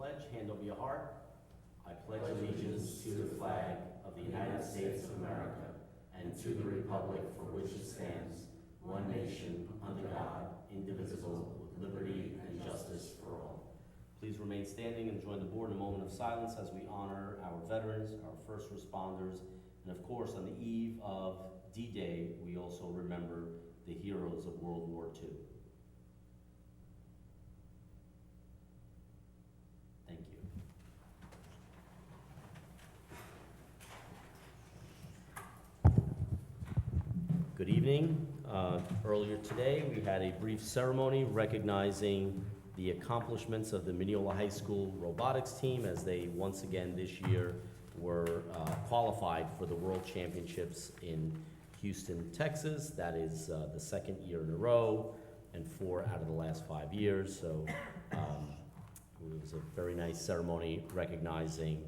pledge, hand over your heart. I pledge allegiance to the flag of the United States of America and to the republic for which it stands, one nation, under God, indivisible, with liberty and justice for all. Please remain standing and join the board in a moment of silence as we honor our veterans, our first responders, and of course, on the eve of D-Day, we also remember the heroes of World War II. Thank you. Good evening. Earlier today, we had a brief ceremony recognizing the accomplishments of the Mineola High School robotics team as they once again this year were qualified for the World Championships in Houston, Texas. That is the second year in a row and 4 out of the last 5 years. So it was a very nice ceremony recognizing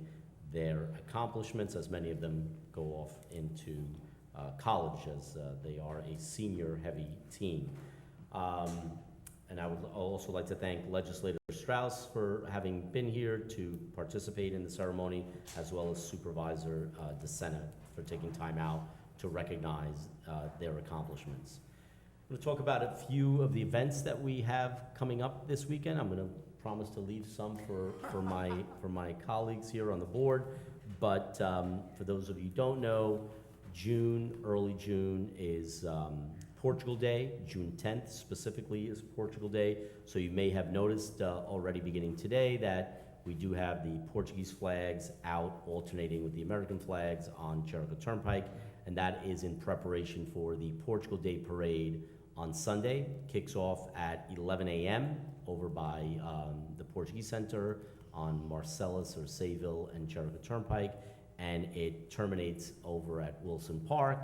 their accomplishments, as many of them go off into college, as they are a senior-heavy team. And I would also like to thank Legislator Strauss for having been here to participate in the ceremony, as well as Supervisor DeSena for taking time out to recognize their accomplishments. I'm going to talk about a few of the events that we have coming up this weekend. I'm going to promise to leave some for my colleagues here on the board, but for those of you who don't know, early June is Portugal Day. June 10th specifically is Portugal Day. So you may have noticed already beginning today that we do have the Portuguese flags out alternating with the American flags on Jericho Turnpike, and that is in preparation for the Portugal Day Parade on Sunday. Kicks off at 11 a.m. over by the Portuguese Center on Marcellus or Sayville and Jericho Turnpike, and it terminates over at Wilson Park,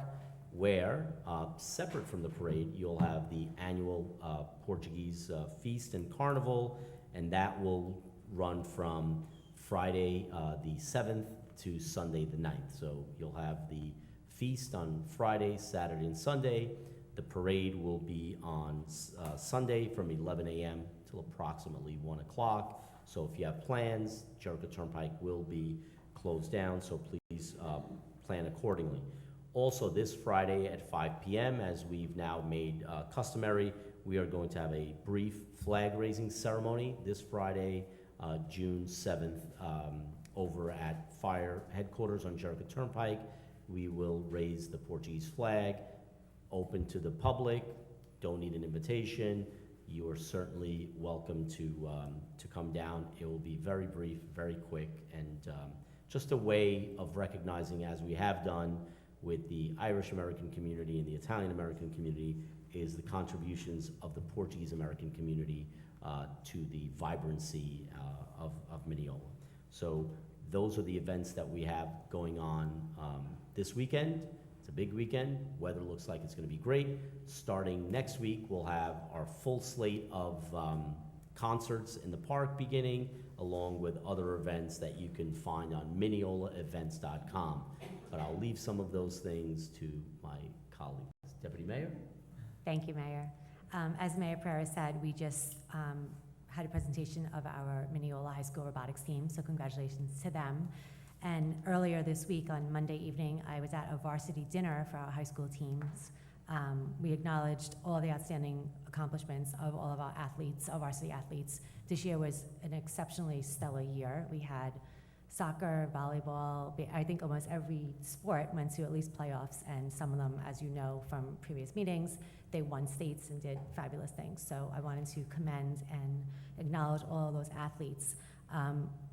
where, separate from the parade, you'll have the annual Portuguese Feast and Carnival, and that will run from Friday the 7th to Sunday the 9th. So you'll have the feast on Friday, Saturday, and Sunday. The parade will be on Sunday from 11 a.m. till approximately 1 o'clock. So if you have plans, Jericho Turnpike will be closed down, so please plan accordingly. Also, this Friday at 5 p.m., as we've now made customary, we are going to have a brief flag-raising ceremony this Friday, June 7th, over at Fire Headquarters on Jericho Turnpike. We will raise the Portuguese flag, open to the public, don't need an invitation. You are certainly welcome to come down. It will be very brief, very quick, and just a way of recognizing, as we have done with the Irish American community and the Italian American community, is the contributions of the Portuguese American community to the vibrancy of Mineola. So those are the events that we have going on this weekend. It's a big weekend. Weather looks like it's going to be great. Starting next week, we'll have our full slate of concerts in the park beginning, along with other events that you can find on mineolaevents.com. But I'll leave some of those things to my colleagues. Deputy Mayor? Thank you, Mayor. As Mayor Pereira said, we just had a presentation of our Mineola High School robotics team, so congratulations to them. And earlier this week, on Monday evening, I was at a varsity dinner for our high school teams. We acknowledged all the outstanding accomplishments of all of our athletes, our varsity athletes. This year was an exceptionally stellar year. We had soccer, volleyball, I think almost every sport went to at least playoffs, and some of them, as you know from previous meetings, they won states and did fabulous things. So I wanted to commend and acknowledge all of those athletes.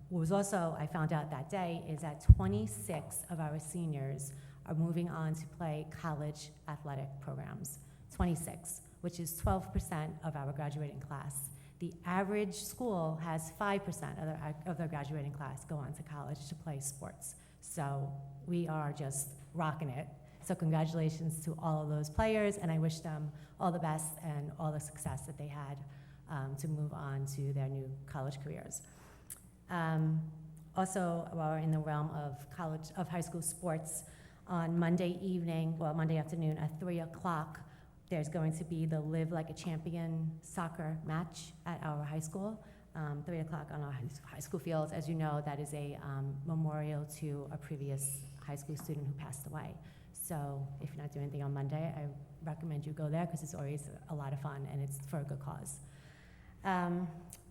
What was also, I found out that day, is that 26 of our seniors are moving on to play college athletic programs. 26, which is 12% of our graduating class. The average school has 5% of their graduating class go on to college to play sports. So we are just rocking it. So congratulations to all of those players, and I wish them all the best and all the success that they had to move on to their new college careers. Also, while we're in the realm of high school sports, on Monday afternoon at 3 o'clock, there's going to be the Live Like a Champion soccer match at our high school. 3 o'clock on our high school fields. As you know, that is a memorial to a previous high school student who passed away. So if you're not doing anything on Monday, I recommend you go there because it's always a lot of fun and it's for a good cause.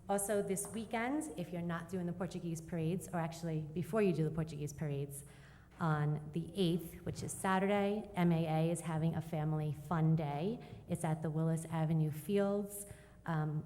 Also this weekend, if you're not doing the Portuguese parades, or actually before you do the Portuguese parades, on the 8th, which is Saturday, MAA is having a family fun day. It's at the Willis Avenue Fields.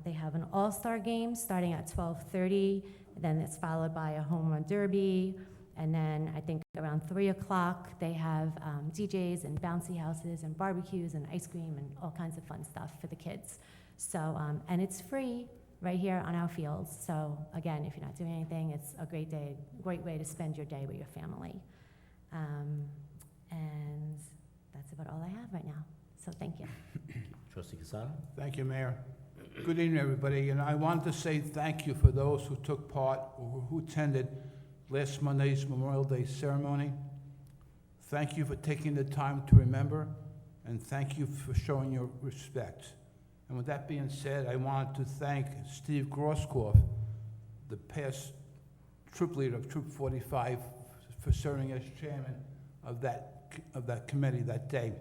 They have an all-star game starting at 12:30, then it's followed by a home run derby, and then I think around 3 o'clock they have DJs and bouncy houses and barbecues and ice cream and all kinds of fun stuff for the kids. So, and it's free right here on our fields. So again, if you're not doing anything, it's a great day, great way to spend your day with your family. And that's about all I have right now. So thank you. Trustee Casada? Thank you, Mayor. Good evening, everybody. And I wanted to say thank you for those who took part or who attended last Monday's Memorial Day ceremony. Thank you for taking the time to remember, and thank you for showing your respect. And with that being said, I wanted to thank Steve Grosskopf, the past troop leader of Troop 45, for serving as chairman of that committee that day.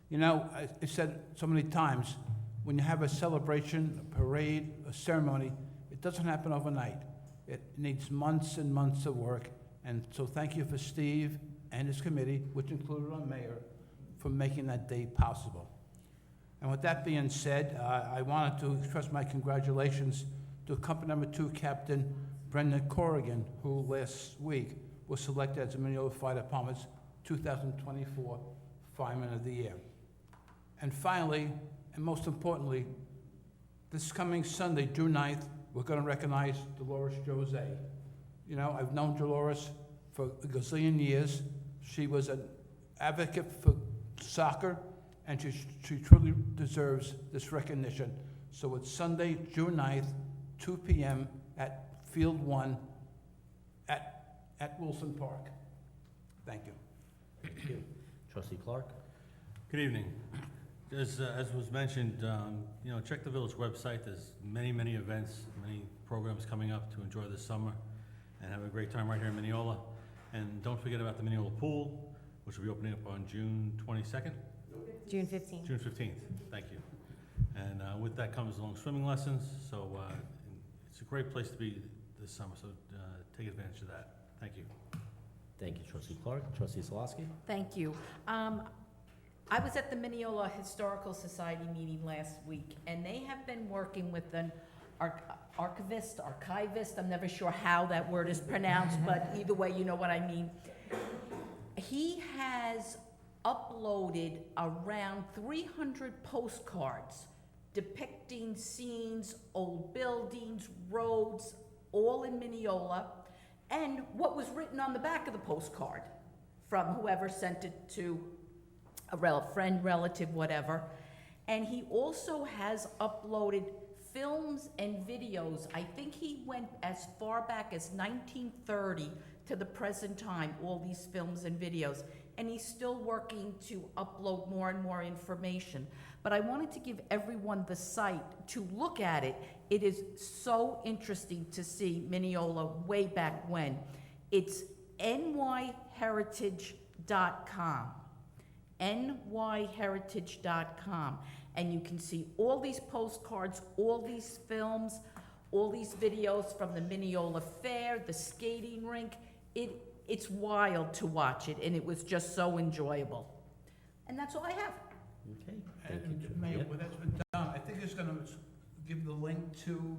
You know, I said so many times, when you have a celebration, a parade, a ceremony, it doesn't happen overnight. It needs months and months of work. And so thank you for Steve and his committee, which included our mayor, for making that day possible. And with that being said, I wanted to express my congratulations to Company Number 2 Captain Brendan Corrigan, who last week was selected as the Mineola Fire Department's 2024 Fireman of the Year. And finally, and most importantly, this coming Sunday, June 9th, we're going to recognize Dolores Jose. You know, I've known Dolores for a gazillion years. She was an advocate for soccer, and she truly deserves this recognition. So it's Sunday, June 9th, 2 p.m. at Field 1 at Wilson Park. Thank you. Thank you. Trustee Clark? Good evening. As was mentioned, you know, check the village website. There's many events, many programs coming up to enjoy this summer and have a great time right here in Mineola. And don't forget about the Mineola Pool, which will be opening up on June 22nd? June 15th. June 15th, thank you. And with that comes along swimming lessons, so it's a great place to be this summer, so take advantage of that. Thank you. Thank you, Trustee Clark. Trustee Solosky? Thank you. I was at the Mineola Historical Society meeting last week, and they have been working with an archivist, I'm never sure how that word is pronounced, but either way, you know what I mean. He has uploaded around 300 postcards depicting scenes, old buildings, roads, all in Mineola, and what was written on the back of the postcard from whoever sent it to a friend, relative, whatever. And he also has uploaded films and videos. I think he went as far back as 1930 to the present time, all these films and videos. And he's still working to upload more and more information. But I wanted to give everyone the site to look at it. It is so interesting to see Mineola way back when. It's nyheritage.com. nyheritage.com. And you can see all these postcards, all these films, all these videos from the Mineola Fair, the skating rink. It's wild to watch it, and it was just so enjoyable. And that's all I have. Okay, thank you. And Mayor, when that's been done, I think it's going to give the link to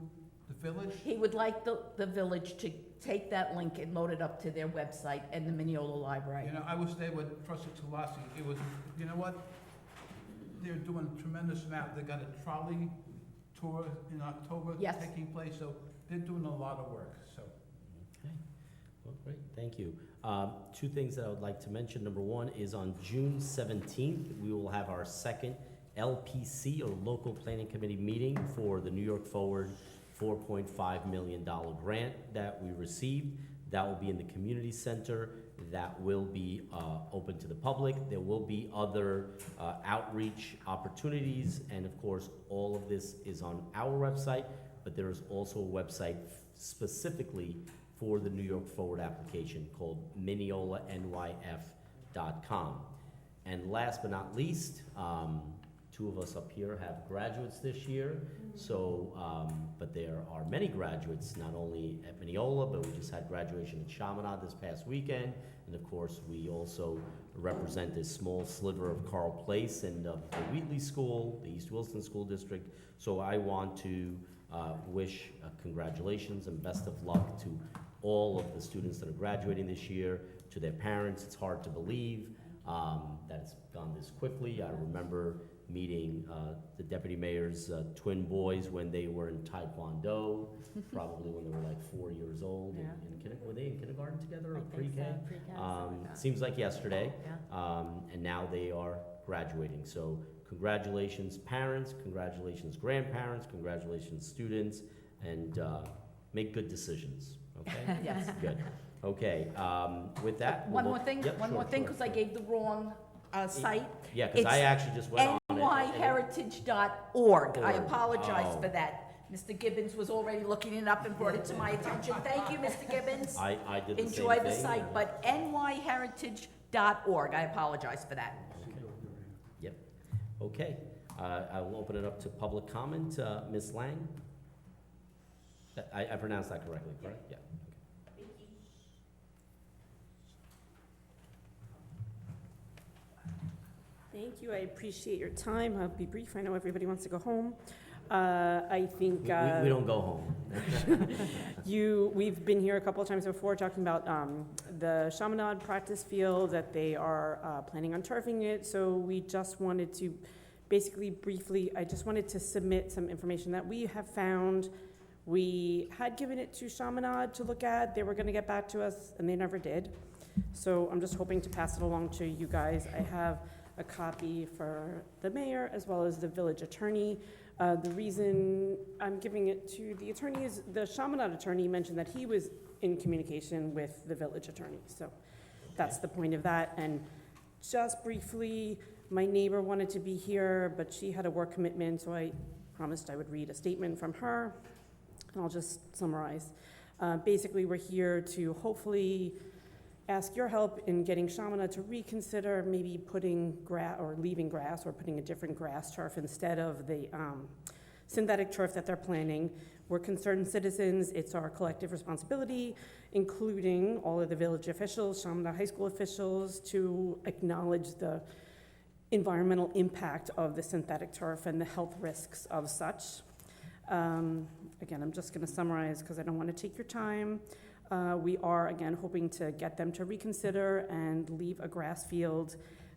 the village. He would like the village to take that link and load it up to their website and the Mineola Library. You know, I was there with Trustee Tulasi. It was, you know what? They're doing a tremendous amount. They got a trolley tour in October Yes. taking place, so they're doing a lot of work, so. Okay, well, great, thank you. Two things that I would like to mention. Number one is on June 17th, we will have our second LPC, or Local Planning Committee meeting for the New York Forward $4.5 million grant that we received. That will be in the community center. That will be open to the public. There will be other outreach opportunities, and of course, all of this is on our website. but there is also a website specifically for the New York Forward application called MineolaNYF.com. And last but not least, two of us up here have graduates this year. So, but there are many graduates, not only at Mineola, but we just had graduation at Chaminade this past weekend. And of course, we also represent this small sliver of Carl Place and of the Wheatley School, the East Wilson School District. So I want to wish congratulations and best of luck to all of the students that are graduating this year, to their parents. It's hard to believe that it's gone this quickly. I remember meeting the deputy mayor's twin boys when they were in Taekwondo, probably when they were like 4 years old. Yeah. Were they in kindergarten together or I think pre-K? so, pre-K, something like that. Seems like yesterday. Yeah. And now they are graduating. So congratulations, parents, congratulations, grandparents, congratulations, students, and make good decisions, okay? Yes. Good. Okay, with that. One we'll more look- thing, Yep, one more sure, thing, sure, because I sure. gave the wrong site. Yeah, because I it's actually just went on it. nyheritage.org. I Org. apologize Oh. for that. Mr. Gibbons was already looking it up and brought it to my attention. Thank you, Mr. Gibbons. I did the same thing. Enjoy the site, but nyheritage.org. I apologize for that. Yep, okay. I will open it up to public comment. Ms. Lang? I pronounced that correctly, correct? Yeah. Thank you, I appreciate your time. I'll be brief, I know everybody wants to go home. I think We don't go home. we've been here a couple of times before talking about the Chaminade practice field, that they are planning on turfing it, so we just wanted to, basically briefly, I just wanted to submit some information that we have found. We had given it to Chaminade to look at, they were gonna get back to us, and they never did. So I'm just hoping to pass it along to you guys. I have a copy for the mayor as well as the village attorney. The reason I'm giving it to the attorney is the Chaminade attorney mentioned that he was in communication with the village attorney. So that's the point of that. And just briefly, my neighbor wanted to be here, but she had a work commitment, so I promised I would read a statement from her. And I'll just summarize. Basically, we're here to hopefully ask your help in getting Chaminade to reconsider maybe putting grass or leaving grass or putting a different grass turf instead of the synthetic turf that they're planning. We're concerned citizens. It's our collective responsibility, including all of the village officials, Chaminade High School officials, to acknowledge the environmental impact of the synthetic turf and the health risks of such. Again, I'm just going to summarize because I don't want to take your time. We are, again, hoping to get them to reconsider and leave a grass field,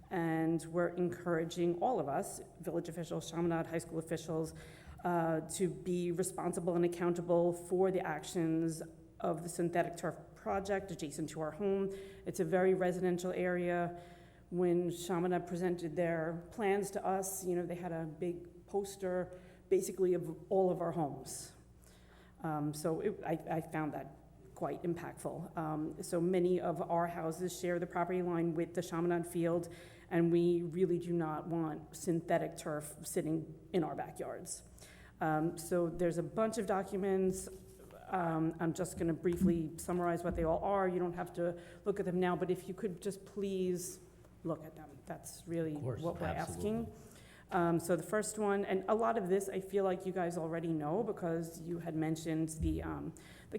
and we're encouraging all of us, village officials, Chaminade High School officials, to be responsible and accountable for the actions of the synthetic turf project adjacent to our home. It's a very residential area. When Chaminade presented their plans to us, you know, they had a big poster basically of all of our homes. I found that quite impactful. So many of our houses share the property line with the Chaminade field, and we really do not want synthetic turf sitting in our backyards. So there's a bunch of documents. I'm just gonna briefly summarize what they all are. You don't have to look at them now, but if you could just please look at them. That's really Of course, what we're absolutely. asking. So the first one, and a lot of this I feel like you guys already know because you had mentioned the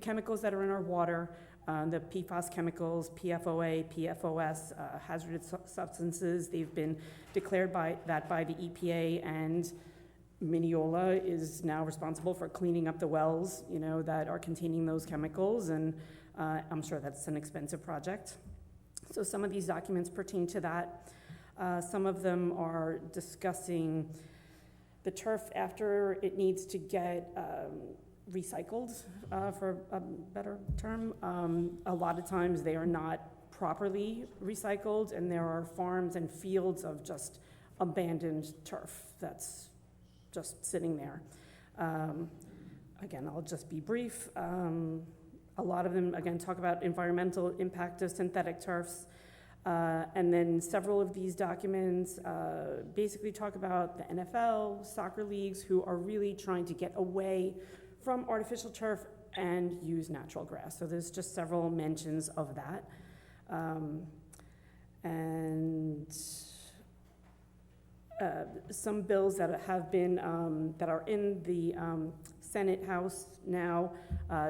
chemicals that are in our water, the PFAS chemicals, PFOA, PFOS, hazardous substances. They've been declared by the EPA, and Mineola is now responsible for cleaning up the wells, you know, that are containing those chemicals, and I'm sure that's an expensive project. So some of these documents pertain to that. Some of them are discussing the turf after it needs to get recycled, for a better term. A lot of times they are not properly recycled, and there are farms and fields of just abandoned turf that's just sitting there. Again, I'll just be brief. A lot of them, again, talk about environmental impact of synthetic turfs. And then several of these documents basically talk about the NFL, soccer leagues, who are really trying to get away from artificial turf and use natural grass. So there's just several mentions of that. And some bills that have been, that are in the Senate House now,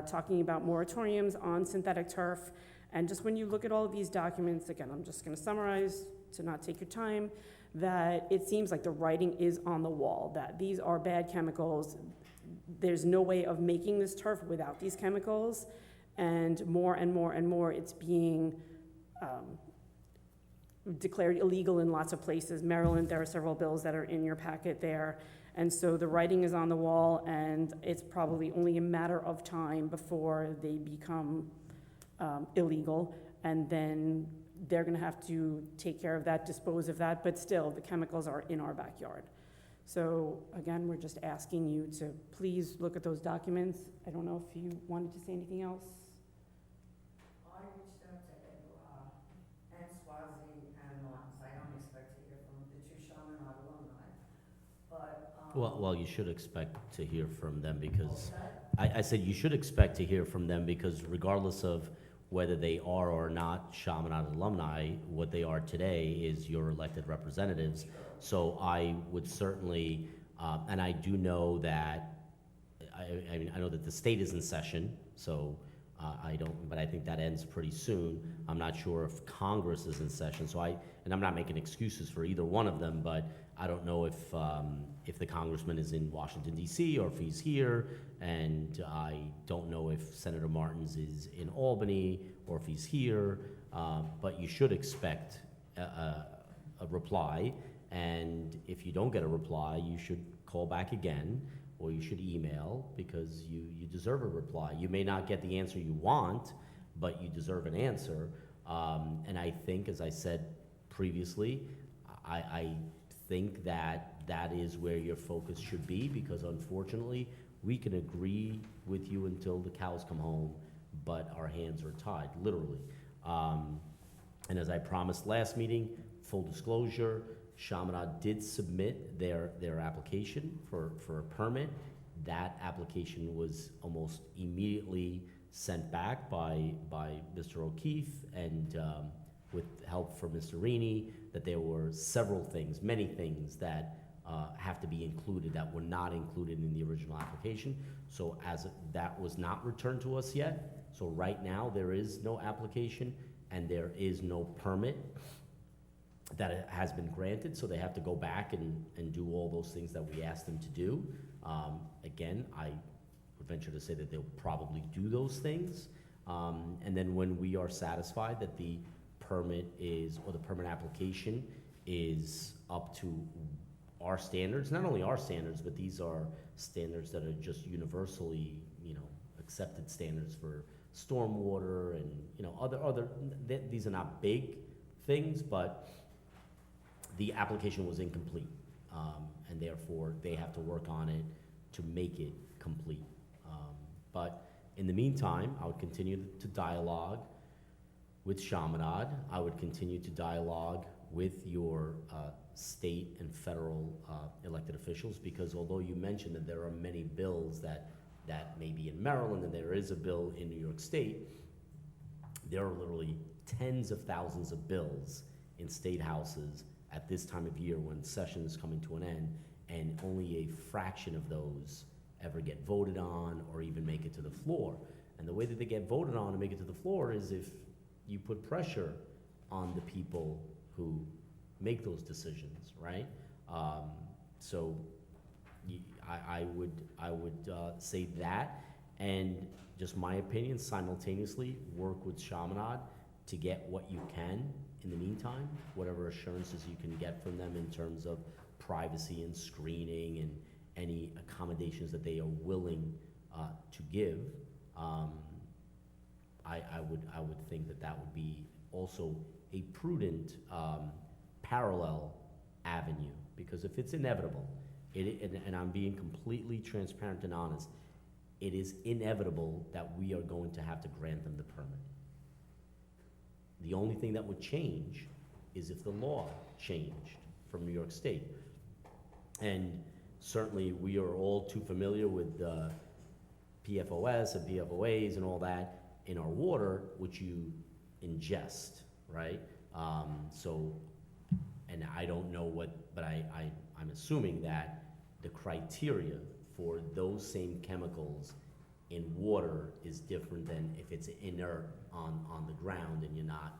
talking about moratoriums on synthetic turf. And just when you look at all of these documents, again, I'm just gonna summarize to not take your time, that it seems like the writing is on the wall, that these are bad chemicals. There's no way of making this turf without these chemicals. And more and more and more, it's being declared illegal in lots of places. Maryland, there are several bills that are in your packet there. And so the writing is on the wall, and it's probably only a matter of time before they become illegal. And then they're gonna have to take care of that, dispose of that, but still, the chemicals are in our backyard. So again, we're just asking you to please look at those documents. I don't know if you wanted to say anything else? I reached out to Ed, and Swazi and Martins. I don't expect to hear from the two Chaminade alumni, but, Well, you should expect to hear from them because, I said you should expect to hear from them because regardless of whether they are or not Chaminade alumni, what they are today is your elected representatives. So I would certainly, and I do know that, I mean, I know that the state is in session, so I don't, but I think that ends pretty soon. I'm not sure if Congress is in session, so and I'm not making excuses for either one of them, but I don't know if the congressman is in Washington D.C. or if he's here, and I don't know if Senator Martins is in Albany or if he's here, but you should expect a reply, and if you don't get a reply, you should call back again, or you should email, because you deserve a reply. You may not get the answer you want, but you deserve an answer, and I think, as I said previously, I think that that is where your focus should be, because unfortunately, we can agree with you until the cows come home, but our hands are tied, literally. And as I promised last meeting, full disclosure, Chaminade did submit their application for a permit. That application was almost immediately sent back by Mr. O'Keefe, and with help from Mr. Rini, that there were several things, many things that have to be included that were not included in the original application. So that was not returned to us yet. So right now, there is no application and there is no permit that has been granted. So they have to go back and do all those things that we asked them to do. Again, I would venture to say that they'll probably do those things. And then when we are satisfied that the permit is, or the permit application is up to our standards, not only our standards, but these are standards that are just universally, accepted standards for stormwater and, these are not big things, but the application was incomplete. And therefore, they have to work on it to make it complete. But in the meantime, I would continue to dialogue with Chaminade. I would continue to dialogue with your state and federal elected officials, because although you mentioned that there are many bills that may be in Maryland and there is a bill in New York State, there are literally tens of thousands of bills in state houses at this time of year when session is coming to an end, and only a fraction of those ever get voted on or even make it to the floor. And the way that they get voted on and make it to the floor is if you put pressure on the people who make those decisions, right? So I would say that, and just my opinion, simultaneously work with Chaminade to get what you can in the meantime, whatever assurances you can get from them in terms of privacy and screening and any accommodations that they are willing to give. I would think that would be also a prudent parallel avenue, because if it's inevitable, and I'm being completely transparent and honest, it is inevitable that we are going to have to grant them the permit. The only thing that would change is if the law changed from New York State. And certainly we are all too familiar with PFOS and PFOAs and all that in our water, which you ingest, right? So, and I don't know what, but I'm assuming that the criteria for those same chemicals in water is different than if it's inert on the ground and you're not,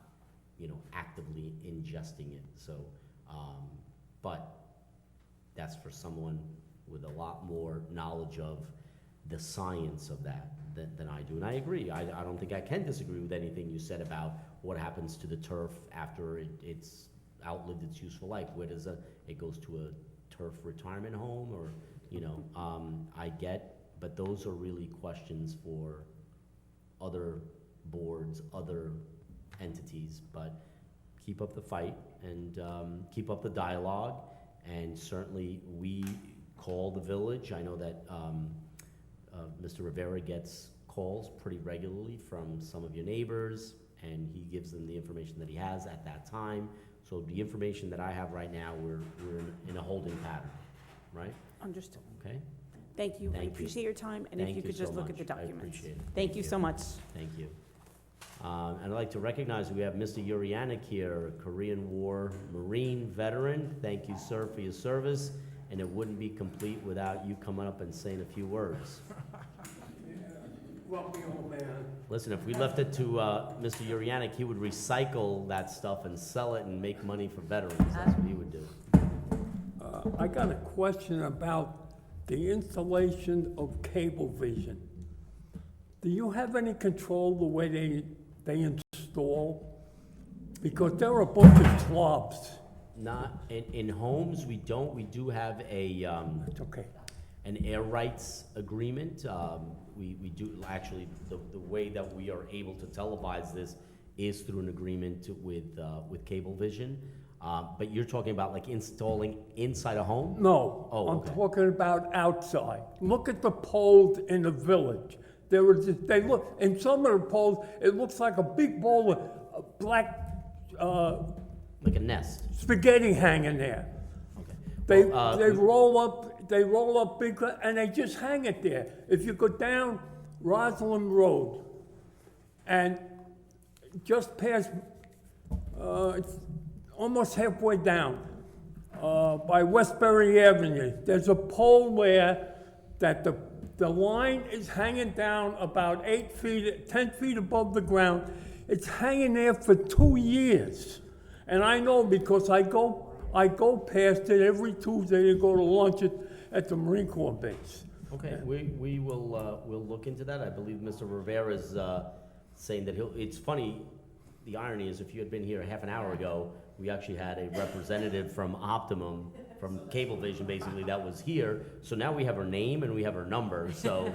actively ingesting it. So, but that's for someone with a lot more knowledge of the science of that than I do. And I agree. I don't think I can disagree with anything you said about what happens to the turf after it's outlived its useful life. Where does it goes to a turf retirement home, or, I get, but those are really questions for other boards, other entities. But keep up the fight and keep up the dialogue. And certainly we call the village. I know that Mr. Rivera gets calls pretty regularly from some of your neighbors, and he gives them the information that he has at that time. So the information that I have right now, we're in a holding pattern, right? Understood. Okay? Thank you. I Thank you. appreciate your time, and if Thank you could so just look at much. the I documents. appreciate it. Thank you so much. Thank you. And I'd like to recognize we have Mr. Yurianik here, a Korean War Marine veteran. Thank you, sir, for your service. And it wouldn't be complete without you coming up and saying a few words. Grumpy old man. Listen, if we left it to Mr. Yurianik, he would recycle that stuff and sell it and make money for veterans. That's what he would do. I got a question about the installation of Cablevision. Do you have any control the way they install? Because there are a bunch of slobs. Not, in homes, we don't. We do have It's okay. an air rights agreement. We do, actually, the way that we are able to televise this is through an agreement with Cablevision. But you're talking about like installing inside a home? No, Oh, I'm okay. talking about outside. Look at the poles in the village. They look, in some of the poles, it looks like a big bowl of black Like a nest? spaghetti hanging there. Okay. They, Well, they roll up big, and they just hang it there. If you go down Roslyn Road and just past, it's almost halfway down, by Westbury Avenue, there's a pole there that the line is hanging down about 8 feet, 10 feet above the ground. It's hanging there for 2 years. And I know because I go past it every Tuesday to go to lunch at the Marine Corps base. Okay, we will, we'll look into that. I believe Mr. Rivera is saying that it's funny, the irony is if you had been here half an hour ago, we actually had a representative from Optimum, from Cablevision basically, that was here. So now we have her name and we have her number, so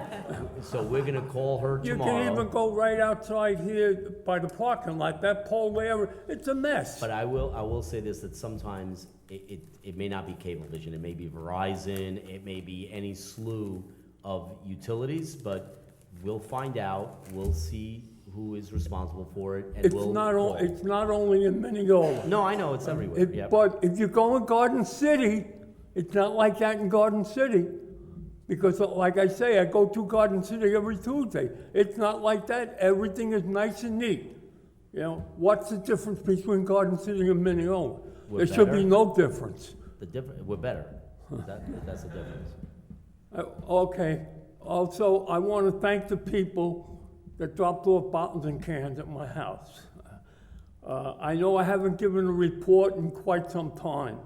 we're gonna call her You tomorrow. can even go right outside here by the parking lot, that pole there, it's a mess. But I will say this, that sometimes it may not be Cablevision, it may be Verizon, it may be any slew of utilities, but we'll find out, we'll see who is responsible for it, and It's we'll not, call. it's not only in Mineola. No, I know, it's everywhere, yep. But if you go in Garden City, it's not like that in Garden City. Because like I say, I go to Garden City every Tuesday. It's not like that. Everything is nice and neat. You know, what's the difference between Garden City and Mineola? We're There should be better. no difference. We're better, that's the difference. Okay. Also, I want to thank the people that dropped off bottles and cans at my house. I know I haven't given a report in quite some time,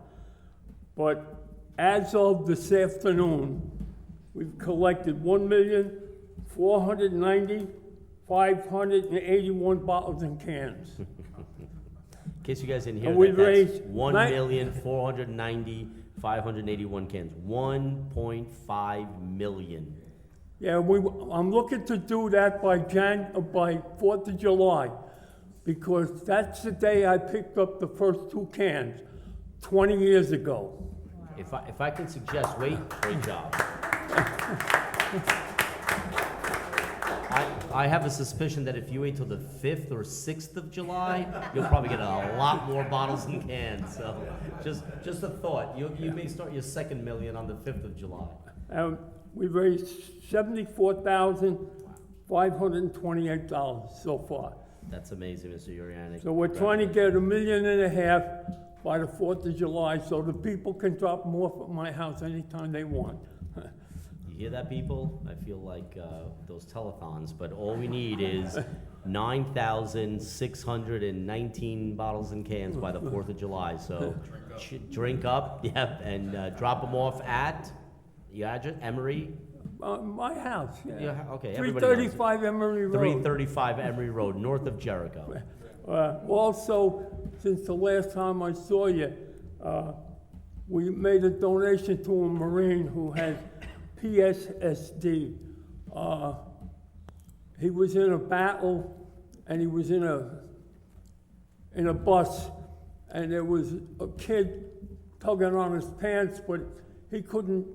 but as of this afternoon, we've collected 1,490,581 bottles and cans. In case you guys didn't hear And we that, that's raised 1,490,581 cans, 1.5 million. Yeah, I'm looking to do that by 4th of July, because that's the day I picked up the first 2 cans, 20 years ago. If I can suggest, wait, great job. I have a suspicion that if you wait till the 5th or 6th of July, you'll probably get a lot more bottles and cans, so just a thought. You may start your second million on the 5th of July. We've raised $74,528 so far. That's amazing, Mr. Yurianik. So we're trying to get $1.5 million by the 4th of July, so the people can drop them off at my house anytime they want. You hear that, people? I feel like those telethons, but all we need is 9,619 bottles and cans by the 4th of July, so drink up, yep, and drop them off at, your address, Emery? My house, yeah. Yeah, okay, everybody knows it. 335 Emery Road. 335 Emery Road, north of Jericho. Also, since the last time I saw you, we made a donation to a Marine who has PSSD. He was in a battle, and he was in a bus, and there was a kid tugging on his pants, but he couldn't.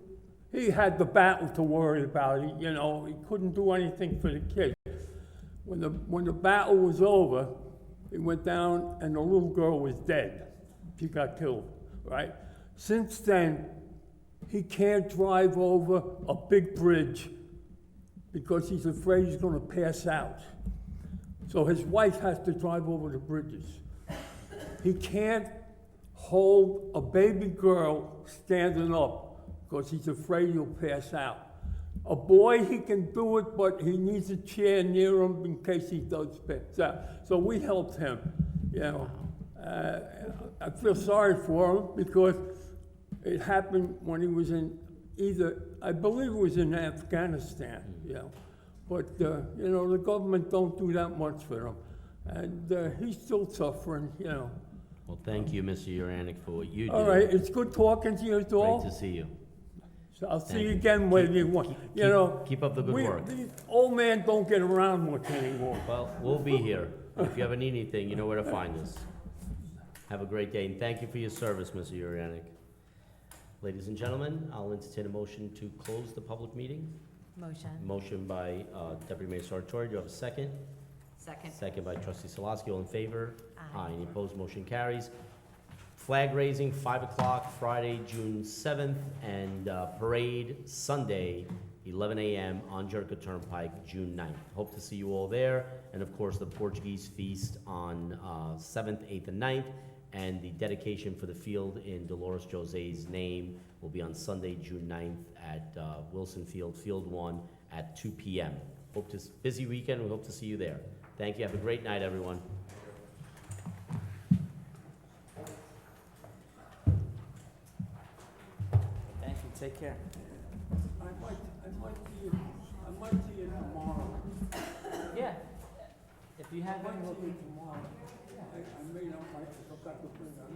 He had the battle to worry about. He couldn't do anything for the kid. When the battle was over, he went down, and the little girl was dead. She got killed, right? Since then, he can't drive over a big bridge because he's afraid he's going to pass out. So his wife has to drive over the bridges. He can't hold a baby girl standing up because he's afraid he'll pass out. A boy, he can do it, but he needs a chair near him in case he does pass out. So we helped him, I feel sorry for him because it happened when he was in I believe it was in Afghanistan, But, the government don't do that much for him. And he's still suffering, Well, thank you, Mr. Yurianik, for what you do. All right, it's good talking to you all. Great to see you. So I'll see Thank you you. again when you want. Keep up the good work. The old man don't get around much anymore. Well, we'll be here. If you ever need anything, you know where to find us. Have a great day, and thank you for your service, Mr. Yurianik. Ladies and gentlemen, I'll entertain a motion to close the public meeting. Motion. Motion by Deputy Mayor Sartori. Do you have a second? Second. Second by Trustee Salaski. All in favor? Aye. Any opposed? Motion carries. Flag raising, 5 o'clock, Friday, June 7th, and parade Sunday, 11 a.m. on Jericho Turnpike, June 9th. Hope to see you all there. And of course, the Portuguese feast on 7th, 8th, and 9th. And the dedication for the field in Dolores Jose's name will be on Sunday, June 9th at Wilson Field, Field 1 at 2 p.m. Busy weekend. We hope to see you there. Thank you. Have a great night, everyone. Thank you, take care. I might see you tomorrow. Yeah. If you have any, Tomorrow. I may not, I forgot to bring